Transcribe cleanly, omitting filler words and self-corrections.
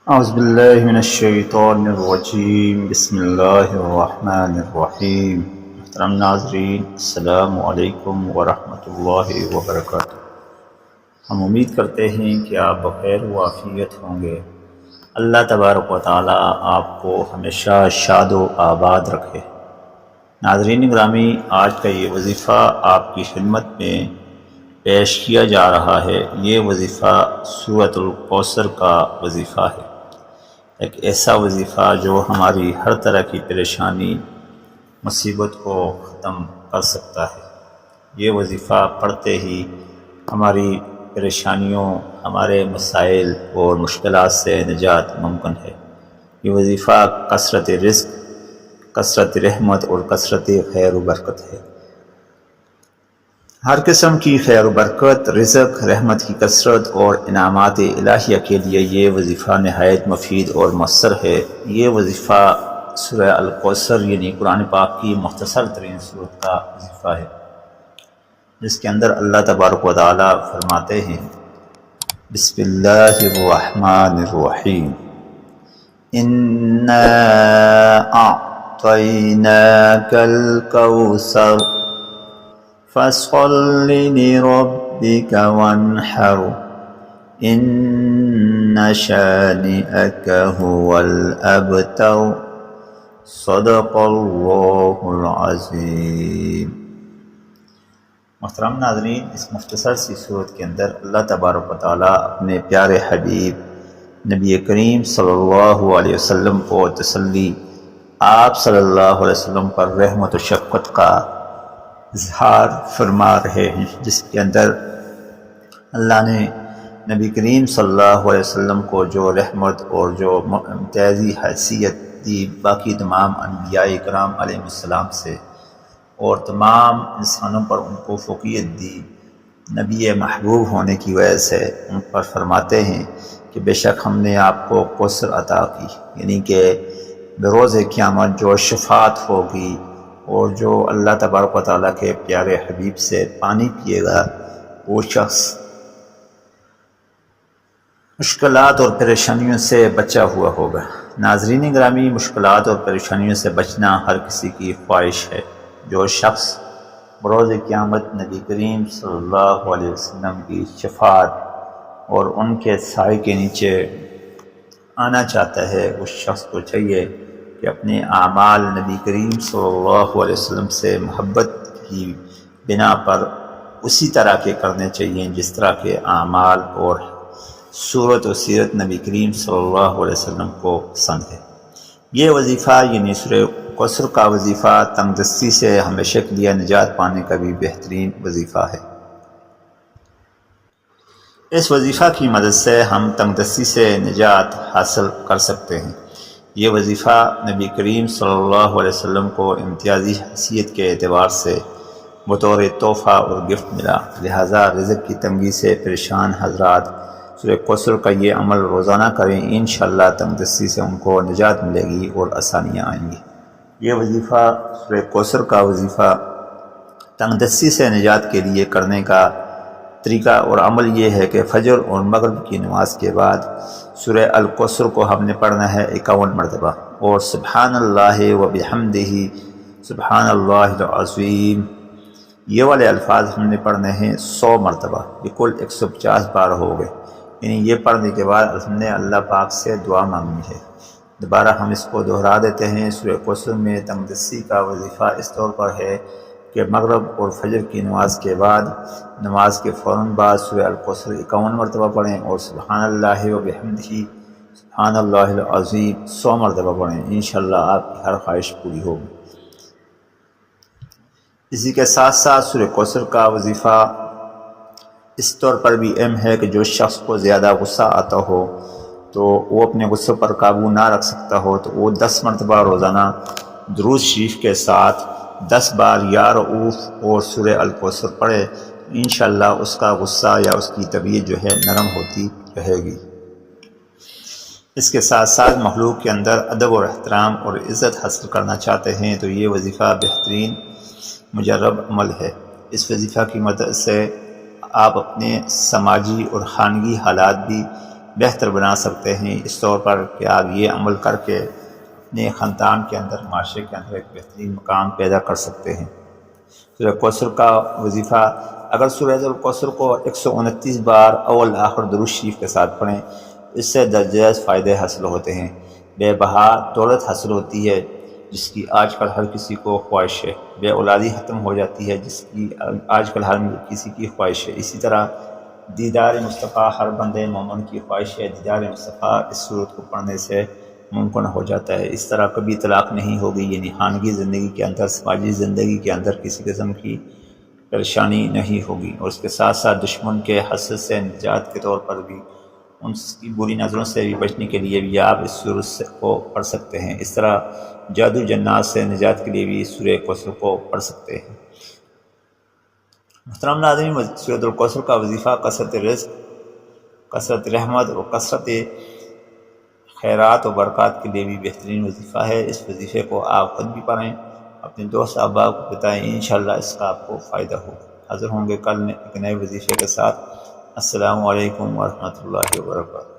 اعوذ باللہ من الشیطان الرجیم بسم اللہ الرحمن الرحیم۔ محترم ناظرین، السلام علیکم ورحمۃ اللہ وبرکاتہ۔ ہم امید کرتے ہیں کہ آپ بخیر و عافیت ہوں گے۔ اللہ تبارک و تعالی آپ کو ہمیشہ شاد و آباد رکھے۔ ناظرین گرامی، آج کا یہ وظیفہ آپ کی خدمت میں پیش کیا جا رہا ہے۔ یہ وظیفہ سورۃ الکوثر کا وظیفہ ہے، ایک ایسا وظیفہ جو ہماری ہر طرح کی پریشانی مصیبت کو ختم کر سکتا ہے۔ یہ وظیفہ پڑھتے ہی ہماری پریشانیوں، ہمارے مسائل اور مشکلات سے نجات ممکن ہے۔ یہ وظیفہ کثرت رزق، کثرت رحمت اور کثرت خیر و برکت ہے۔ ہر قسم کی خیر و برکت، رزق، رحمت کی کثرت اور انعامات الہیہ کے لیے یہ وظیفہ نہایت مفید اور مؤثر ہے۔ یہ وظیفہ سورہ الکوثر یعنی قرآن پاک کی مختصر ترین سورت کا وظیفہ ہے، جس کے اندر اللہ تبارک و تعالی فرماتے ہیں، بسم اللہ الرحمن الرحیم، اِنَّا أَعْطَيْنَاكَ الْكَوْثَرَ فَصَلِّ لِرَبِّكَ وَانْحَرْ إِنَّ شَانِئَكَ هُوَ الْأَبْتَرُ صدق اللہ العظیم۔ محترم ناظرین، اس مختصر سی صورت کے اندر اللہ تبارک و تعالیٰ اپنے پیارے حبیب نبی کریم صلی اللہ علیہ وسلم کو تسلی، آپ صلی اللہ علیہ وسلم پر رحمت و شفقت کا اظہار فرما رہے ہیں، جس کے اندر اللہ نے نبی کریم صلی اللہ علیہ وسلم کو جو رحمت اور جو امتیازی حیثیت دی باقی تمام انبیاء کرام علیہ السلام سے، اور تمام انسانوں پر ان کو فوقیت دی نبی محبوب ہونے کی وجہ سے، ان پر فرماتے ہیں کہ بے شک ہم نے آپ کو کوثر عطا کی، یعنی کہ بروز قیامت جو شفاعت ہوگی اور جو اللہ تبارک و تعالیٰ کے پیارے حبیب سے پانی پیے گا، وہ شخص مشکلات اور پریشانیوں سے بچا ہوا ہوگا۔ ناظرین گرامی، مشکلات اور پریشانیوں سے بچنا ہر کسی کی خواہش ہے۔ جو شخص بروز قیامت نبی کریم صلی اللہ علیہ وسلم کی شفاعت اور ان کے سائے کے نیچے آنا چاہتا ہے، اس شخص کو چاہیے کہ اپنے اعمال نبی کریم صلی اللہ علیہ وسلم سے محبت کی بنا پر اسی طرح کے کرنے چاہیے جس طرح کے اعمال اور صورت و سیرت نبی کریم صلی اللہ علیہ وسلم کو پسند ہے۔ یہ وظیفہ یعنی سورہ کوثر کا وظیفہ تنگ دستی سے ہمیشہ کے لیے نجات پانے کا بھی بہترین وظیفہ ہے۔ اس وظیفہ کی مدد سے ہم تنگ دستی سے نجات حاصل کر سکتے ہیں۔ یہ وظیفہ نبی کریم صلی اللہ علیہ وسلم کو امتیازی حیثیت کے اعتبار سے بطور تحفہ اور گفٹ ملا، لہٰذا رزق کی تنگی سے پریشان حضرات سورہ کوثر کا یہ عمل روزانہ کریں، انشاءاللہ تنگ دستی سے ان کو نجات ملے گی اور آسانیاں آئیں گی۔ یہ وظیفہ سورہ کوثر کا وظیفہ تنگ دستی سے نجات کے لیے کرنے کا طریقہ اور عمل یہ ہے کہ فجر اور مغرب کی نماز کے بعد سورہ الکوثر کو ہم نے پڑھنا ہے 51 مرتبہ، اور سبحان اللہ و بحمدہ سبحان اللہ العظیم یہ والے الفاظ ہم نے پڑھنے ہیں 100 مرتبہ، یہ کل 150 بار ہو گئے۔ یعنی یہ پڑھنے کے بعد ہم نے اللہ پاک سے دعا مانگنی ہے۔ دوبارہ ہم اس کو دہرا دیتے ہیں، سورہ کوثر میں تنگ دستی کا وظیفہ اس طور پر ہے کہ مغرب اور فجر کی نماز کے بعد، نماز کے فوراً بعد سورہ الکوثر 51 مرتبہ پڑھیں، اور سبحان اللہ و بحمدہ سبحان اللہ العظیم 100 مرتبہ پڑھیں، انشاءاللہ آپ کی ہر خواہش پوری ہوگی۔ اسی کے ساتھ ساتھ سورہ کوثر کا وظیفہ اس طور پر بھی اہم ہے کہ جو شخص کو زیادہ غصہ آتا ہو تو وہ اپنے غصے پر قابو نہ رکھ سکتا ہو تو وہ 10 مرتبہ روزانہ درود شریف کے ساتھ 10 بار یا رؤوف اور سورہ الکوثر پڑھے، انشاءاللہ اس کا غصہ یا اس کی طبیعت جو ہے نرم ہوتی رہے گی۔ اس کے ساتھ ساتھ مخلوق کے اندر ادب اور احترام اور عزت حاصل کرنا چاہتے ہیں تو یہ وظیفہ بہترین مجرب عمل ہے۔ اس وظیفہ کی مدد سے آپ اپنے سماجی اور خانگی حالات بھی بہتر بنا سکتے ہیں، اس طور پر کہ آپ یہ عمل کر کے اپنے خاندان کے اندر، معاشرے کے اندر ایک بہترین مقام پیدا کر سکتے ہیں۔ سورہ کوثر کا وظیفہ، اگر سورہ الکوثر کو 129 بار اول آخر درود شریف کے ساتھ پڑھیں، اس سے درجہ فائدے حاصل ہوتے ہیں، بے بہا دولت حاصل ہوتی ہے جس کی آج کل ہر کسی کو خواہش ہے، بے اولادی ختم ہو جاتی ہے جس کی آج کل ہر کسی کی خواہش ہے، اسی طرح دیدار مصطفیٰ ہر بندے مومن کی خواہش ہے، دیدار مصطفیٰ اس صورت کو پڑھنے سے ممکن ہو جاتا ہے۔ اس طرح کبھی طلاق نہیں ہوگی، یعنی خانگی زندگی کے اندر، سماجی زندگی کے اندر کسی قسم کی پریشانی نہیں ہوگی، اور اس کے ساتھ ساتھ دشمن کے حسد سے نجات کے طور پر بھی، ان کی بری نظروں سے بھی بچنے کے لیے بھی آپ اس سورت کو پڑھ سکتے ہیں۔ اس طرح جادو جنات سے نجات کے لیے بھی سورہ کوثر کو پڑھ سکتے ہیں۔ محترم ناظرین، سورۃ الکوثر کا وظیفہ کثرت رزق، کثرت رحمت اور کثرت خیرات و برکات کے لیے بھی بہترین وظیفہ ہے۔ اس وظیفے کو آپ خود بھی پڑھیں، اپنے دوست احباب کو بتائیں، انشاءاللہ اس کا آپ کو فائدہ ہوگا۔ حاضر ہوں گے کل ایک نئے وظیفے کے ساتھ۔ السلام علیکم ورحمۃ اللہ وبرکاتہ۔